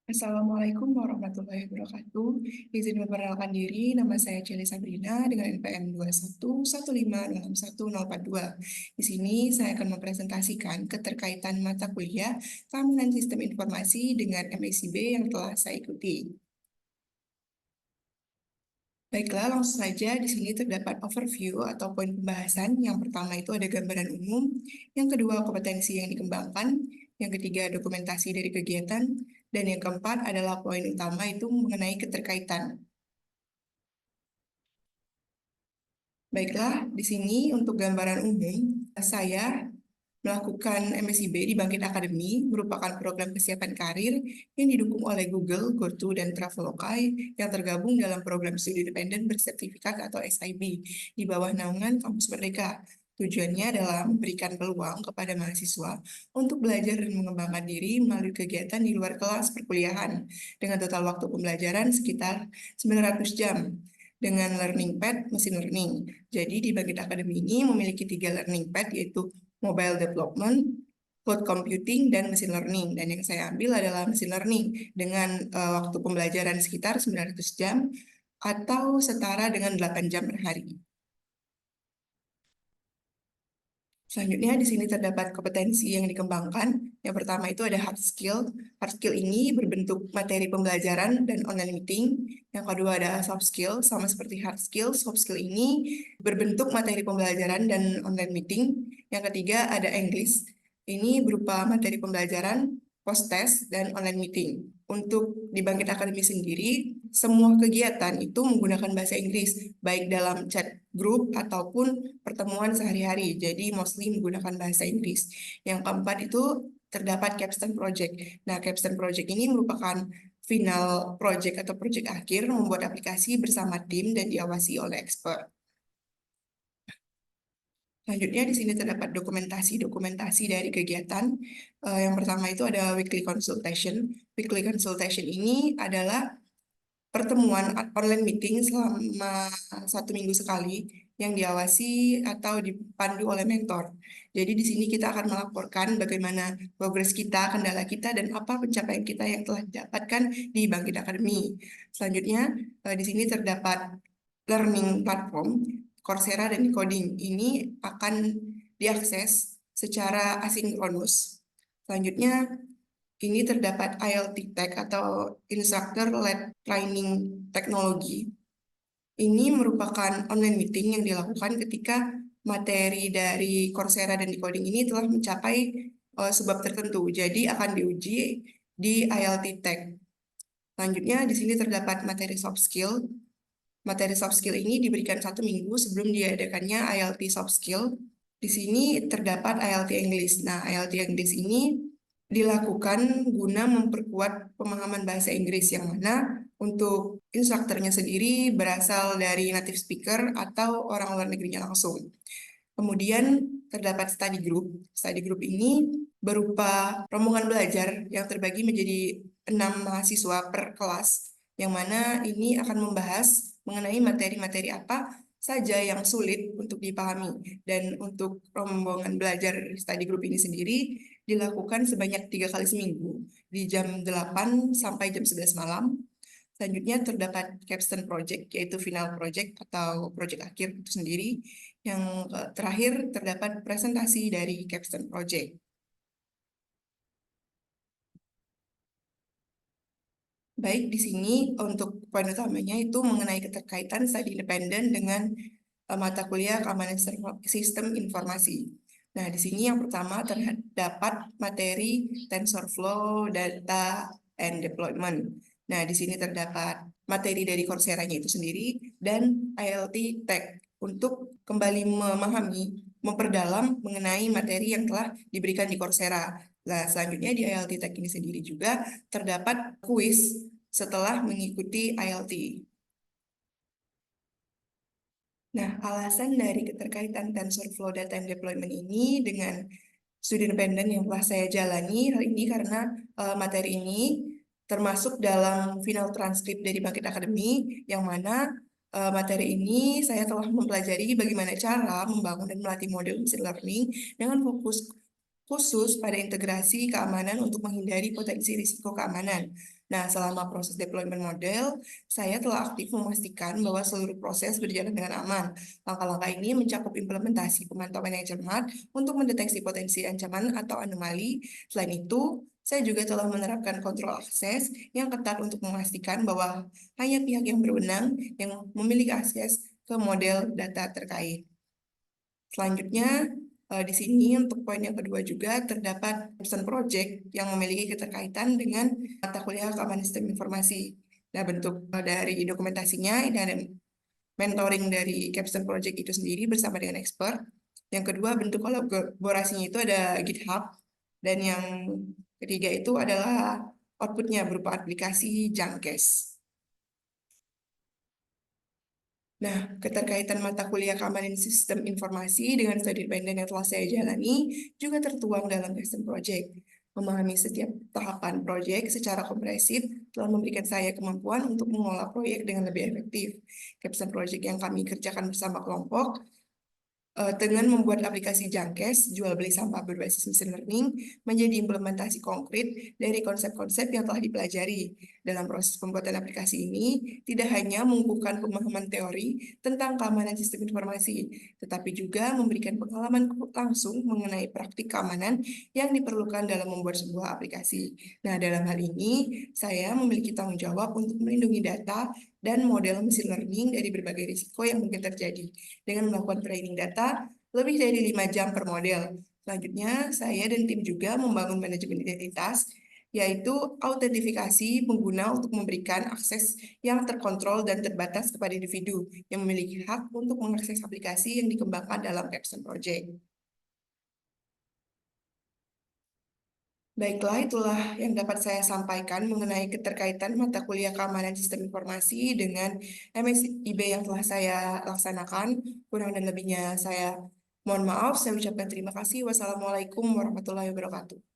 Assalamualaikum warahmatullahi wabarakatuh. Izin memperkenalkan diri, nama saya Celi Sabrina dengan NPM 211506142. Di sini saya akan mempresentasikan keterkaitan mata kuliah Keamanan Sistem Informasi dengan MACB yang telah saya ikuti. Baiklah, langsung saja di sini terdapat overview atau poin pembahasan. Yang pertama itu ada gambaran umum, yang kedua kompetensi yang dikembangkan, yang ketiga dokumentasi dari kegiatan, dan yang keempat adalah poin utama itu mengenai keterkaitan. Baiklah, di sini untuk gambaran umum, saya melakukan MSIB di Bangkit Academy merupakan program kesiapan karir yang didukung oleh Google, GoTo, dan Traveloka yang tergabung dalam program studi independen bersertifikat atau SIB di bawah naungan Kampus Merdeka. Tujuannya adalah memberikan peluang kepada mahasiswa untuk belajar dan mengembangkan diri melalui kegiatan di luar kelas perkuliahan dengan total waktu pembelajaran sekitar 900 jam dengan learning pad mesin learning. Jadi di Bangkit Academy ini memiliki 3 learning pad yaitu mobile development, cloud computing, dan machine learning. Dan yang saya ambil adalah machine learning dengan waktu pembelajaran sekitar 900 jam atau setara dengan 8 jam per hari. Selanjutnya di sini terdapat kompetensi yang dikembangkan. Yang pertama itu ada hard skill. Hard skill ini berbentuk materi pembelajaran dan online meeting. Yang kedua ada soft skill, sama seperti hard skill. Soft skill ini berbentuk materi pembelajaran dan online meeting. Yang ketiga ada English. Ini berupa materi pembelajaran, post test, dan online meeting. Untuk di Bangkit Akademi sendiri, semua kegiatan itu menggunakan bahasa Inggris, baik dalam chat grup ataupun pertemuan sehari-hari. Jadi mostly menggunakan bahasa Inggris. Yang keempat itu terdapat capstone project. Nah, capstone project ini merupakan final project atau project akhir membuat aplikasi bersama tim dan diawasi oleh expert. Selanjutnya di sini terdapat dokumentasi dari kegiatan. Yang pertama itu ada weekly consultation. Weekly consultation ini adalah pertemuan online meeting selama 1 minggu sekali yang diawasi atau dipandu oleh mentor. Jadi di sini kita akan melaporkan bagaimana progres kita, kendala kita, dan apa pencapaian kita yang telah didapatkan di Bangkit Academy. Selanjutnya di sini terdapat learning platform Coursera dan Coding. Ini akan diakses secara asinkronus. Selanjutnya ini terdapat ILT Tech atau Instructor Led Training Technology. Ini merupakan online meeting yang dilakukan ketika materi dari Coursera dan Decoding ini telah mencapai sebab tertentu. Jadi akan diuji di ILT Tech. Selanjutnya di sini terdapat materi soft skill. Materi soft skill ini diberikan 1 minggu sebelum diadakannya ILT soft skill. Di sini terdapat ILT English. Nah, ILT English ini dilakukan guna memperkuat pemahaman bahasa Inggris yang mana untuk instrukturnya sendiri berasal dari native speaker atau orang luar negerinya langsung. Kemudian terdapat study group. Study group ini berupa rombongan belajar yang terbagi menjadi 6 mahasiswa per kelas, yang mana ini akan membahas mengenai materi-materi apa saja yang sulit untuk dipahami. Dan untuk rombongan belajar study group ini sendiri dilakukan sebanyak 3 kali seminggu, di jam 8 sampai jam 11 malam. Selanjutnya terdapat capstone project, yaitu final project atau project akhir itu sendiri. Yang terakhir terdapat presentasi dari capstone project. Baik, di sini untuk poin utamanya itu mengenai keterkaitan studi independen dengan mata kuliah keamanan sistem informasi. Nah, di sini yang pertama terdapat materi TensorFlow, Data, and Deployment. Nah, di sini terdapat materi dari Coursera-nya itu sendiri dan ILT Tech untuk kembali memahami, memperdalam mengenai materi yang telah diberikan di Coursera. Nah, selanjutnya di ILT Tech ini sendiri juga terdapat kuis setelah mengikuti ILT. Nah, alasan dari keterkaitan TensorFlow Data and Deployment ini dengan studi independen yang telah saya jalani hal ini karena materi ini termasuk dalam final transkrip dari Bangkit Academy yang mana materi ini saya telah mempelajari bagaimana cara membangun dan melatih model machine learning dengan fokus khusus pada integrasi keamanan untuk menghindari potensi risiko keamanan. Nah, selama proses deployment model, saya telah aktif memastikan bahwa seluruh proses berjalan dengan aman. Langkah-langkah ini mencakup implementasi pemantauan yang cermat untuk mendeteksi potensi ancaman atau anomali. Selain itu, saya juga telah menerapkan kontrol akses yang ketat untuk memastikan bahwa hanya pihak yang berwenang yang memiliki akses ke model data terkait. Selanjutnya, di sini untuk poin yang kedua juga terdapat capstone project yang memiliki keterkaitan dengan mata kuliah keamanan sistem informasi. Nah, bentuk dari dokumentasinya ini ada mentoring dari capstone project itu sendiri bersama dengan expert. Yang kedua, bentuk kolaborasinya itu ada GitHub. Dan yang ketiga itu adalah outputnya berupa aplikasi Jamcase. Nah, keterkaitan mata kuliah keamanan sistem informasi dengan studi independen yang telah saya jalani juga tertuang dalam Capstone Project. Memahami setiap tahapan proyek secara komprehensif telah memberikan saya kemampuan untuk mengelola proyek dengan lebih efektif. Capstone Project yang kami kerjakan bersama kelompok dengan membuat aplikasi Jamcase, jual beli sampah berbasis machine learning, menjadi implementasi konkret dari konsep-konsep yang telah dipelajari. Dalam proses pembuatan aplikasi ini, tidak hanya mengukuhkan pemahaman teori tentang keamanan sistem informasi, tetapi juga memberikan pengalaman langsung mengenai praktik keamanan yang diperlukan dalam membuat sebuah aplikasi. Nah, dalam hal ini, saya memiliki tanggung jawab untuk melindungi data dan model machine learning dari berbagai risiko yang mungkin terjadi dengan melakukan training data lebih dari 5 jam per model. Selanjutnya, saya dan tim juga membangun manajemen identitas, yaitu autentifikasi pengguna untuk memberikan akses yang terkontrol dan terbatas kepada individu yang memiliki hak untuk mengakses aplikasi yang dikembangkan dalam Capstone Project. Baiklah, itulah yang dapat saya sampaikan mengenai keterkaitan mata kuliah keamanan sistem informasi dengan MSIB yang telah saya laksanakan. Kurang dan lebihnya saya mohon maaf, saya ucapkan terima kasih. Wassalamualaikum warahmatullahi wabarakatuh.